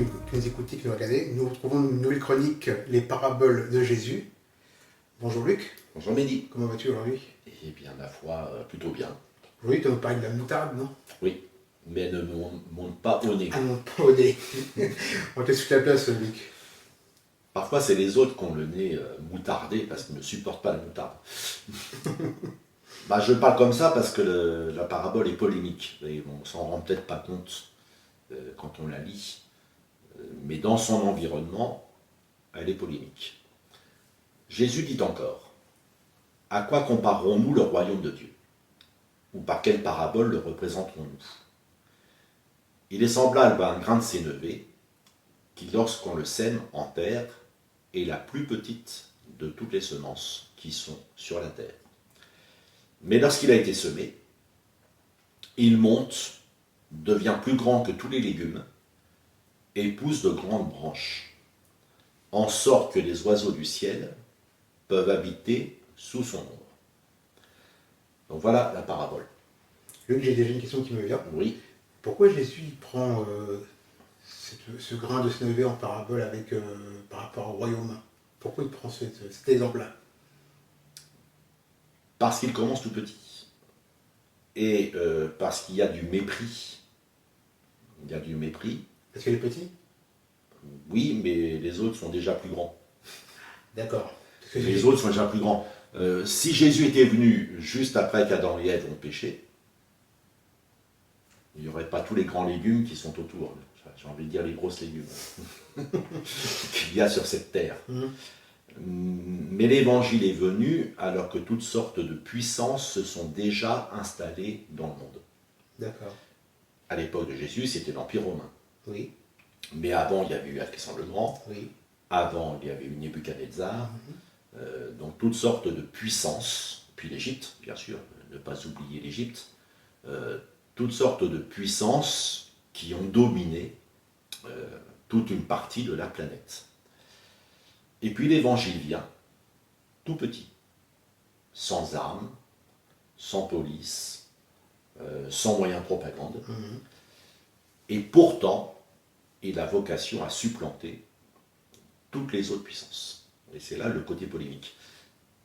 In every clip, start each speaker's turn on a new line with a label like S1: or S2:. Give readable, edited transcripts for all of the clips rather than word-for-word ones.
S1: qui nous écoutez, qui nous regardez. Nous retrouvons une nouvelle chronique, les paraboles de Jésus. Bonjour Luc.
S2: Bonjour Mehdi.
S1: Comment vas-tu aujourd'hui?
S2: Eh bien, ma foi, plutôt bien.
S1: Aujourd'hui, tu vas nous parler de la moutarde, non?
S2: Oui, mais elle ne monte pas au nez.
S1: Ah non, pas au nez. On va te laisser la place, Luc.
S2: Parfois, c'est les autres qui ont le nez moutardé parce qu'ils ne supportent pas la moutarde. Je parle comme ça parce que la parabole est polémique. Et on s'en rend peut-être pas compte quand on la lit. Mais dans son environnement, elle est polémique. Jésus dit encore, « À quoi comparerons-nous le royaume de Dieu? Ou par quelle parabole le représenterons-nous? Il est semblable à un grain de sénévé qui, lorsqu'on le sème en terre, est la plus petite de toutes les semences qui sont sur la terre. Mais lorsqu'il a été semé, il monte, devient plus grand que tous les légumes et pousse de grandes branches, en sorte que les oiseaux du ciel peuvent habiter sous son ombre. » Donc voilà la parabole.
S1: Luc, j'ai déjà une question qui me vient.
S2: Oui.
S1: Pourquoi Jésus prend ce grain de sénévé en parabole par rapport au royaume? Pourquoi il prend cet exemple-là?
S2: Parce qu'il commence tout petit. Et parce qu'il y a du mépris. Il y a du mépris.
S1: Parce qu'il est petit?
S2: Oui, mais les autres sont déjà plus grands.
S1: D'accord.
S2: Les autres sont déjà plus grands. Si Jésus était venu juste après qu'Adam et Ève ont péché, il n'y aurait pas tous les grands légumes qui sont autour. J'ai envie de dire les grosses légumes qu'il y a sur cette terre. Mais l'évangile est venu alors que toutes sortes de puissances se sont déjà installées dans le monde. D'accord. À l'époque de Jésus, c'était l'Empire romain.
S1: Oui.
S2: Mais avant, il y avait eu Alexandre le Grand.
S1: Oui.
S2: Avant, il y avait eu Nebuchadnezzar. Donc toutes sortes de puissances. Puis l'Égypte, bien sûr, ne pas oublier l'Égypte. Toutes sortes de puissances qui ont dominé toute une partie de la planète. Et puis l'évangile vient, tout petit, sans armes, sans police, sans moyens de propagande. Et pourtant, il a vocation à supplanter toutes les autres puissances. Et c'est là le côté polémique.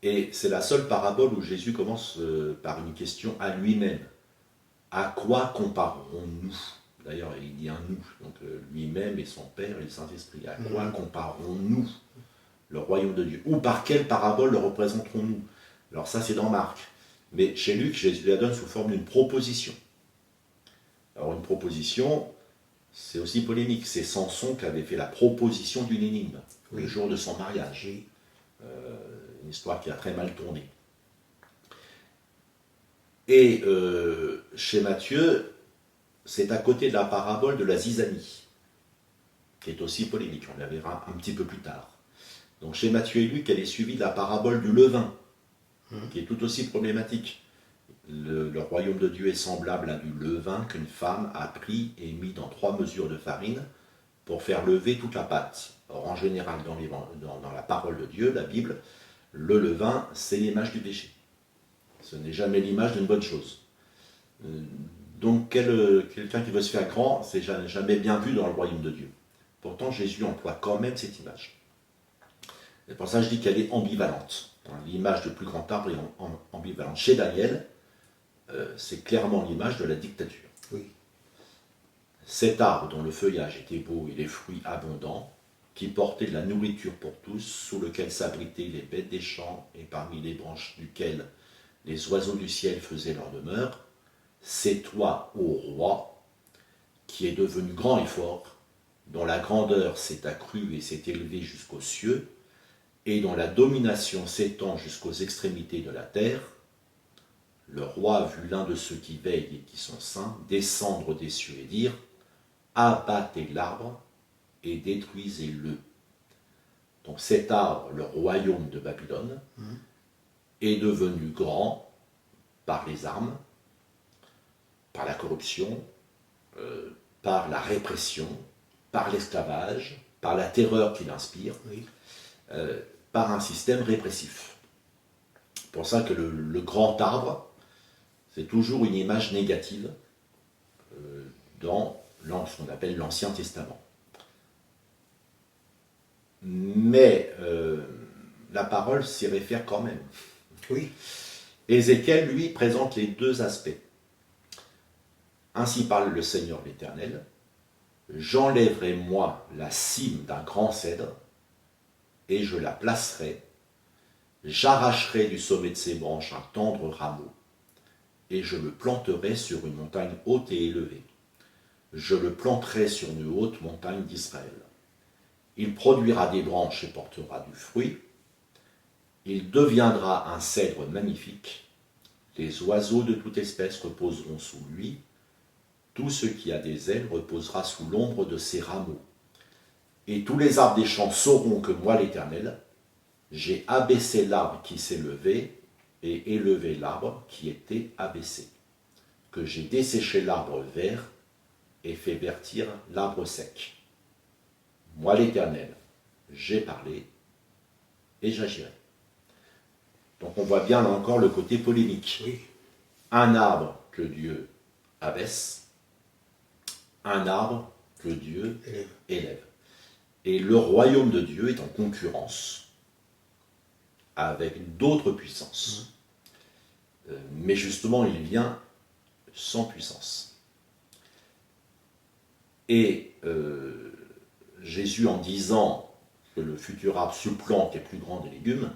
S2: Et c'est la seule parabole où Jésus commence par une question à lui-même. À quoi comparerons-nous? D'ailleurs, il dit un nous, donc lui-même et son Père et le Saint-Esprit. À quoi comparerons-nous le royaume de Dieu? Ou par quelle parabole le représenterons-nous? Alors ça, c'est dans Marc. Mais chez Luc, Jésus la donne sous forme d'une proposition. Alors une proposition, c'est aussi polémique. C'est Samson qui avait fait la proposition d'une énigme, le jour de son mariage. Une histoire qui a très mal tourné. Et chez Matthieu, c'est à côté de la parabole de la zizanie, qui est aussi polémique, on la verra un petit peu plus tard. Donc chez Matthieu et Luc, elle est suivie de la parabole du levain, qui est tout aussi problématique. Le royaume de Dieu est semblable à du levain qu'une femme a pris et mis dans 3 mesures de farine pour faire lever toute la pâte. Or, en général, dans la parole de Dieu, la Bible, le levain, c'est l'image du péché. Ce n'est jamais l'image d'une bonne chose. Donc, quelqu'un qui veut se faire grand, c'est jamais bien vu dans le royaume de Dieu. Pourtant, Jésus emploie quand même cette image. Et pour ça, je dis qu'elle est ambivalente. L'image du plus grand arbre est ambivalente. Chez Daniel, c'est clairement l'image de la dictature.
S1: Oui.
S2: Cet arbre dont le feuillage était beau et les fruits abondants, qui portait de la nourriture pour tous, sous lequel s'abritaient les bêtes des champs et parmi les branches duquel les oiseaux du ciel faisaient leur demeure, c'est toi, ô roi, qui es devenu grand et fort, dont la grandeur s'est accrue et s'est élevée jusqu'aux cieux, et dont la domination s'étend jusqu'aux extrémités de la terre. Le roi a vu l'un de ceux qui veillent et qui sont saints descendre des cieux et dire « Abattez l'arbre et détruisez-le. » Donc cet arbre, le royaume de Babylone, est devenu grand par les armes, par la corruption, par la répression, par l'esclavage, par la terreur qu'il inspire, par un système répressif. C'est pour ça que le grand arbre, c'est toujours une image négative dans ce qu'on appelle l'Ancien Testament. Mais la parole s'y réfère quand même.
S1: Oui.
S2: Ézéchiel, lui, présente les deux aspects. Ainsi parle le Seigneur l'Éternel. J'enlèverai, moi, la cime d'un grand cèdre, et je la placerai. J'arracherai du sommet de ses branches un tendre rameau, et je le planterai sur une montagne haute et élevée. Je le planterai sur une haute montagne d'Israël. Il produira des branches et portera du fruit. Il deviendra un cèdre magnifique. Les oiseaux de toute espèce reposeront sous lui. Tout ce qui a des ailes reposera sous l'ombre de ses rameaux. Et tous les arbres des champs sauront que moi, l'Éternel, j'ai abaissé l'arbre qui s'est levé et élevé l'arbre qui était abaissé. Que j'ai desséché l'arbre vert et fait vertir l'arbre sec. Moi, l'Éternel, j'ai parlé et j'agirai. Donc on voit bien là encore le côté polémique.
S1: Oui.
S2: Un arbre que Dieu abaisse, un arbre que Dieu élève. Et le royaume de Dieu est en concurrence avec d'autres puissances. Mais justement, il vient sans puissance. Et Jésus, en disant que le futur arbre supplante les plus grands des légumes,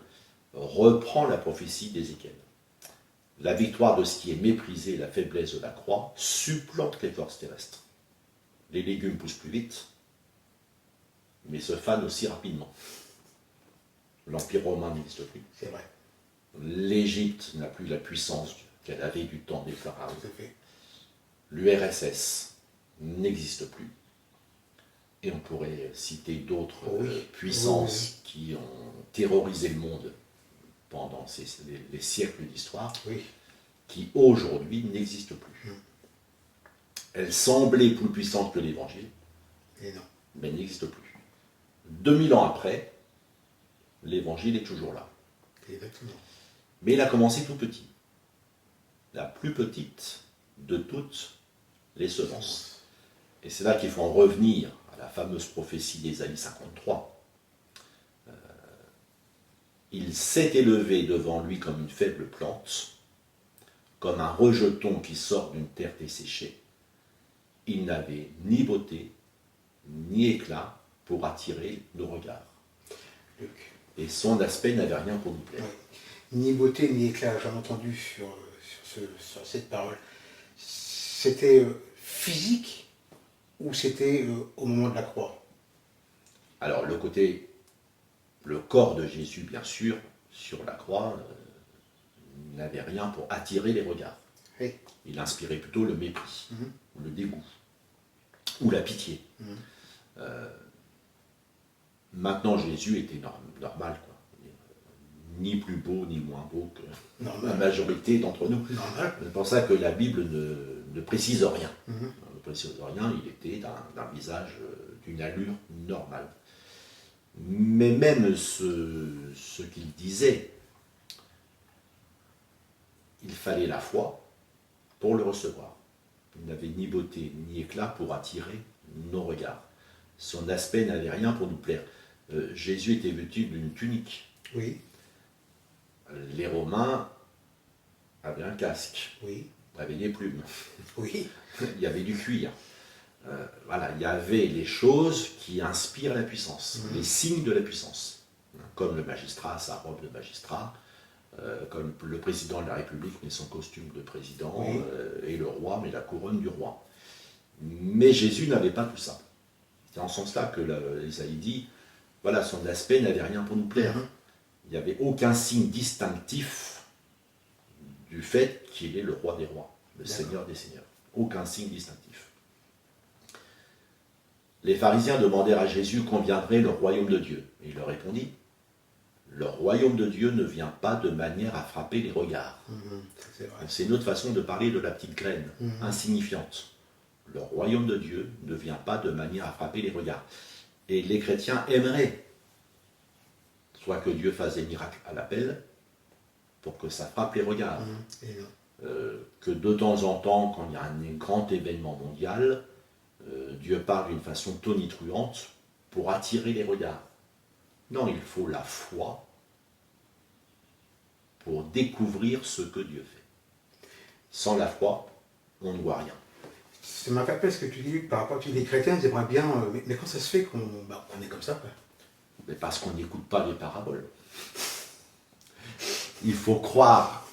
S2: reprend la prophétie d'Ézéchiel. La victoire de ce qui est méprisé, la faiblesse de la croix, supplante les forces terrestres. Les légumes poussent plus vite, mais se fanent aussi rapidement. L'Empire romain n'existe plus.
S1: C'est vrai.
S2: L'Égypte n'a plus la puissance qu'elle avait du temps des pharaons.
S1: Tout à fait.
S2: L'URSS n'existe plus. Et on pourrait citer d'autres puissances qui ont terrorisé le monde pendant les siècles d'histoire, qui aujourd'hui n'existent plus. Elles semblaient plus puissantes que l'Évangile, mais n'existent plus. 2000 ans après, l'Évangile est toujours là.
S1: Exactement.
S2: Mais il a commencé tout petit. La plus petite de toutes les semences. Et c'est là qu'il faut en revenir à la fameuse prophétie d'Ésaïe 53. Il s'est élevé devant lui comme une faible plante, comme un rejeton qui sort d'une terre desséchée. Il n'avait ni beauté, ni éclat pour attirer nos regards.
S1: Luc.
S2: Et son aspect n'avait rien pour nous plaire.
S1: Oui. Ni beauté, ni éclat, j'en ai entendu sur cette parole. C'était physique ou c'était au moment de la croix?
S2: Alors le corps de Jésus, bien sûr, sur la croix, n'avait rien pour attirer les regards.
S1: Oui.
S2: Il inspirait plutôt le mépris, le dégoût, ou la pitié. Maintenant, Jésus était normal, quoi. Ni plus beau, ni moins beau que la majorité d'entre nous. C'est pour ça que la Bible ne précise rien. Ne précise rien, il était d'un visage, d'une allure normale. Mais même ce qu'il disait, il fallait la foi pour le recevoir. Il n'avait ni beauté ni éclat pour attirer nos regards. Son aspect n'avait rien pour nous plaire. Jésus était vêtu d'une tunique.
S1: Oui.
S2: Les Romains avaient un casque.
S1: Oui.
S2: Avaient des plumes.
S1: Oui.
S2: Il y avait du cuir. Voilà, il y avait les choses qui inspirent la puissance, les signes de la puissance. Comme le magistrat, sa robe de magistrat, comme le président de la République met son costume de président, et le roi met la couronne du roi. Mais Jésus n'avait pas tout ça. C'est en ce sens-là que l'Ésaïe dit, voilà, son aspect n'avait rien pour nous plaire. Il n'y avait aucun signe distinctif du fait qu'il est le roi des rois, le Seigneur des seigneurs. Aucun signe distinctif. Les pharisiens demandèrent à Jésus quand viendrait le royaume de Dieu. Et il leur répondit, le royaume de Dieu ne vient pas de manière à frapper les regards. C'est une autre façon de parler de la petite graine, insignifiante. Le royaume de Dieu ne vient pas de manière à frapper les regards. Et les chrétiens aimeraient soit que Dieu fasse des miracles à l'appel, pour que ça frappe les regards. Que de temps en temps, quand il y a un grand événement mondial, Dieu parle d'une façon tonitruante pour attirer les regards. Non, il faut la foi pour découvrir ce que Dieu fait. Sans la foi, on ne voit rien.
S1: Ça m'a fait appel ce que tu dis par rapport à les chrétiens, ils aimeraient bien. Mais quand ça se fait qu'on est comme ça, quoi.
S2: Mais parce qu'on n'écoute pas les paraboles. Il faut croire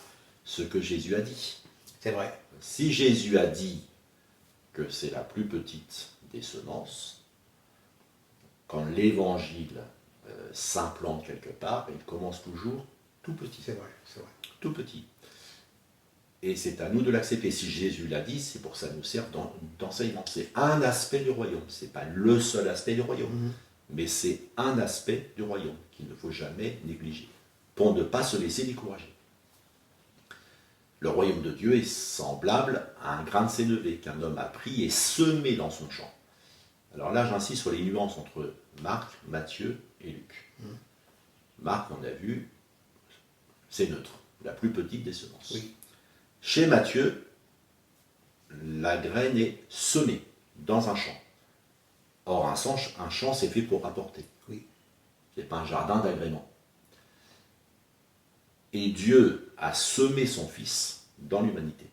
S2: ce que Jésus a dit.
S1: C'est vrai.
S2: Si Jésus a dit que c'est la plus petite des semences, quand l'évangile s'implante quelque part, il commence toujours tout petit.
S1: C'est vrai, c'est vrai.
S2: Tout petit. Et c'est à nous de l'accepter. Si Jésus l'a dit, c'est pour que ça nous serve d'enseignement. C'est un aspect du royaume. Ce n'est pas le seul aspect du royaume. Mais c'est un aspect du royaume qu'il ne faut jamais négliger. Pour ne pas se laisser décourager. Le royaume de Dieu est semblable à un grain de sénévé qu'un homme a pris et semé dans son champ. Alors là, j'insiste sur les nuances entre Marc, Matthieu et Luc. Marc, on a vu, c'est neutre, la plus petite des semences.
S1: Oui.
S2: Chez Matthieu, la graine est semée dans un champ. Or, un champ, c'est fait pour rapporter.
S1: Oui.
S2: Ce n'est pas un jardin d'agrément. Et Dieu a semé son Fils dans l'humanité,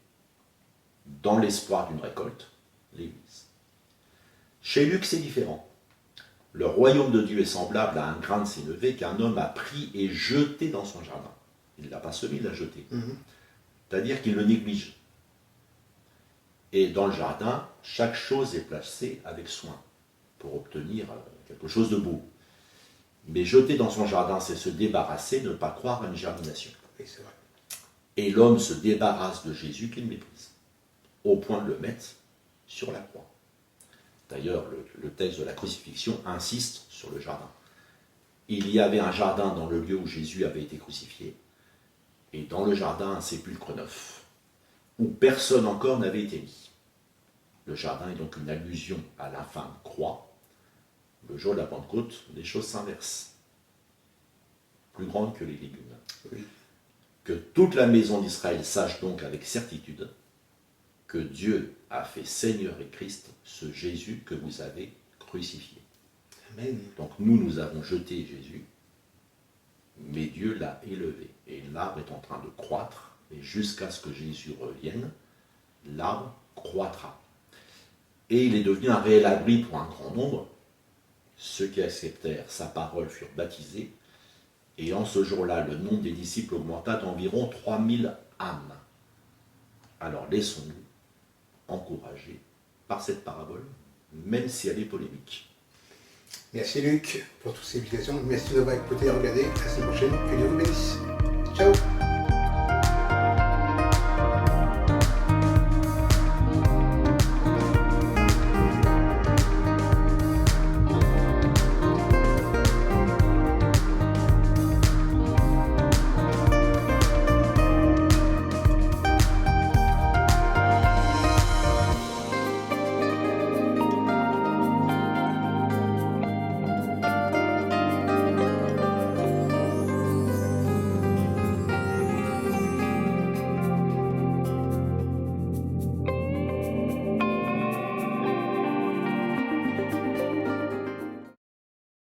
S2: dans l'espoir d'une récolte, l'Église. Chez Luc, c'est différent. Le royaume de Dieu est semblable à un grain de sénévé qu'un homme a pris et jeté dans son jardin. Il ne l'a pas semé, il l'a jeté. C'est-à-dire qu'il le néglige. Et dans le jardin, chaque chose est placée avec soin pour obtenir quelque chose de beau. Mais jeter dans son jardin, c'est se débarrasser, ne pas croire à une germination.
S1: Oui, c'est vrai.
S2: Et l'homme se débarrasse de Jésus qu'il méprise, au point de le mettre sur la croix. D'ailleurs, le texte de la crucifixion insiste sur le jardin. Il y avait un jardin dans le lieu où Jésus avait été crucifié, et dans le jardin, un sépulcre neuf, où personne encore n'avait été mis. Le jardin est donc une allusion à l'infâme croix. Le jour de la Pentecôte, les choses s'inversent. Plus grandes que les légumes.
S1: Oui.
S2: Que toute la maison d'Israël sache donc avec certitude que Dieu a fait Seigneur et Christ ce Jésus que vous avez crucifié.
S1: Amen.
S2: Donc nous avons jeté Jésus, mais Dieu l'a élevé. Et l'arbre est en train de croître, et jusqu'à ce que Jésus revienne, l'arbre croîtra. Et il est devenu un réel abri pour un grand nombre. Ceux qui acceptèrent sa parole furent baptisés, et en ce jour-là, le nombre des disciples augmenta d'environ 3000 âmes. Alors laissons-nous encourager par cette parabole, même si elle est polémique.
S1: Merci Luc pour toutes ces explications. Merci d'avoir écouté et regardé. À la semaine prochaine. Que Dieu vous bénisse. Ciao.